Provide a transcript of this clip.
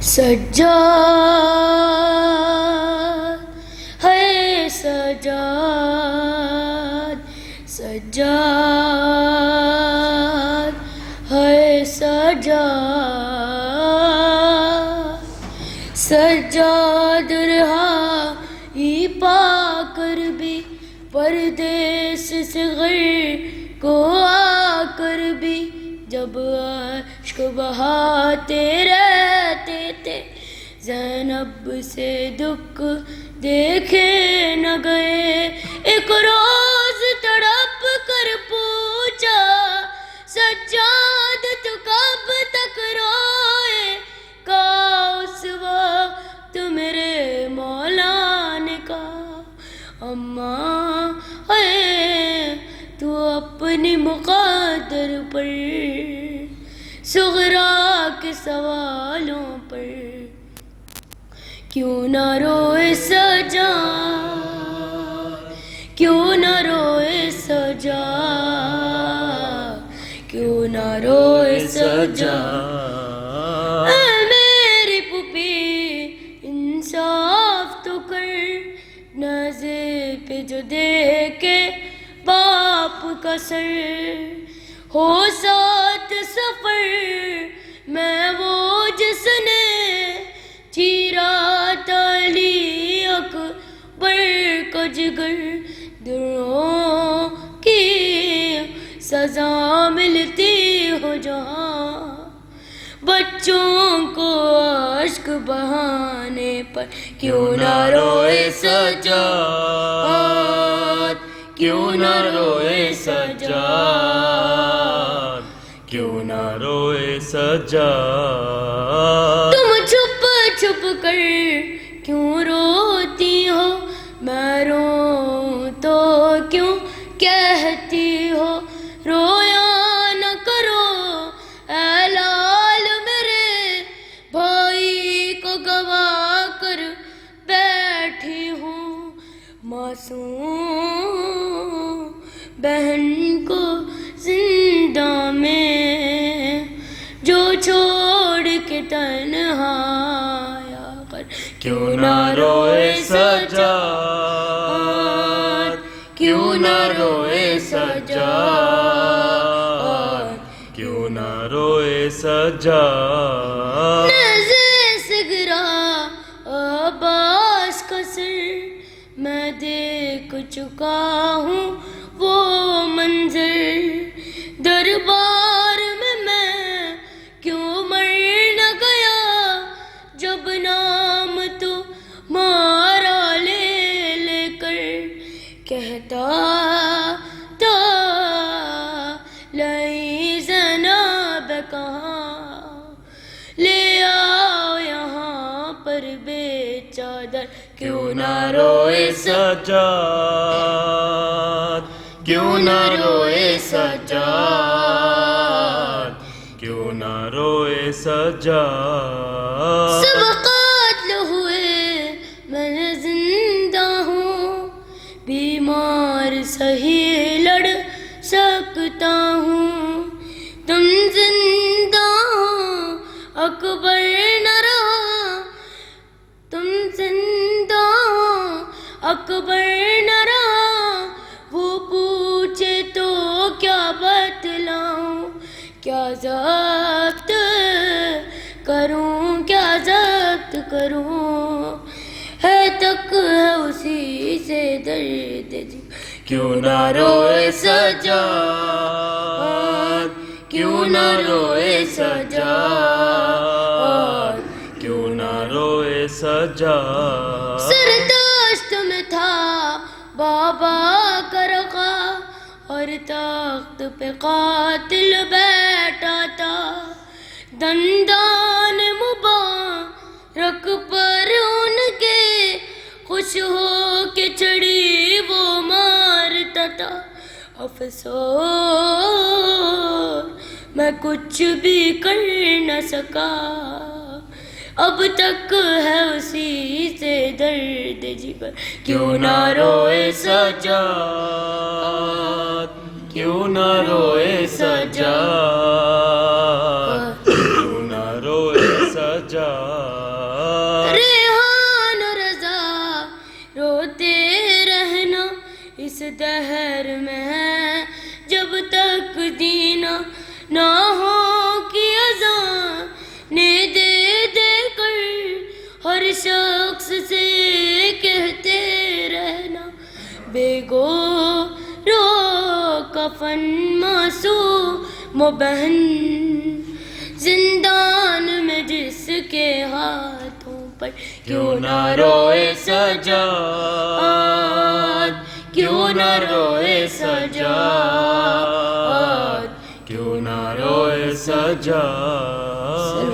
سجاد ہے سجاد، سجاد ہے سجاد، سجاد رہائی پا کر بھی پردیس سے غیر کو آ کر بھی جب اشک بہاتے رہتے تھے، زینب سے دکھ دیکھے نہ گئے۔ ایک روز تڑپ کر پوچھا سجاد تو کب تک روئے گا، اس وقت میرے مولا نے کہا اماں ہے تو اپنی مقدر پر، صغرا کے سوالوں پر کیوں نہ روئے سجاد، کیوں نہ روئے سجاد، کیوں نہ روئے سجاد۔ اے میری پھوپھی انصاف تو کر، نازے پہ جو دیکھے باپ کا سر، ہو ساتھ سفر میں وہ جس نے چیرا علی اکبر کا جگر، دروں کی سزا ملتی ہو جہاں، بچوں کو اشک بہانے پر کیوں نہ روئے سجاد، کیوں نہ روئے سجاد، کیوں نہ روئے سجاد۔ تم چھپ چھپ کر کیوں روتی ہو، میں روں تو کیوں کہتی ہو، رویا نہ کرو اے لال میرے بھائی کو گوا کر بیٹھی ہوں، معصوم بہن کو زندہ میں جو چھوڑ کے تنہا آیا کر، کیوں نہ روئے سجاد، کیوں نہ روئے سجاد، کیوں نہ روئے سجاد۔ نیزے سے گرا عباس کا سر، میں دیکھ چکا ہوں وہ منظر، دربار میں کیوں مر نہ گیا جب نام تمہارا لے لے کر کہتا تھا لئی زینب کہاں، لے آؤ یہاں پر بے چادر، کیوں نہ روئے سجاد، کیوں نہ روئے سجاد، کیوں نہ روئے سجاد۔ سب قتل ہوئے میں زندہ ہوں، بیمار صحیح لڑ سکتا ہوں، تم زندہ ہو اکبر نہ رہا، تم زندہ ہو اکبر نہ رہا، وہ پوچھے تو کیا بتلاؤں، کیا ضبط کروں، کیا ضبط کروں، ہے تک ہے اسی سے درد جی، کیوں نہ روئے سجاد، کیوں نہ روئے سجاد، کیوں نہ روئے سجاد۔ سرداشت میں تھا بابا کا رقا، اور تخت پہ قاتل بیٹھا تھا، دندان مبارک پر ان کے خوش ہو کے چڑی وہ مارتا تھا، افسوس میں کچھ بھی کر نہ سکا، اب تک ہے اسی سے درد جگر، کیوں نہ روئے سجاد، کیوں نہ روئے سجاد، کیوں نہ روئے سجاد۔ ریحان رضا روتے رہنا اس دہر میں ہے جب تک دینا نہ ہو کہ اذان دے دے کر ہر شخص سے کہتے رہنا بے گو رو کفن معصوم و بہن زندان میں جس کے ہاتھوں پر کیوں نہ روئے سجاد کیوں نہ روئے سجاد کیوں نہ روئے سجاد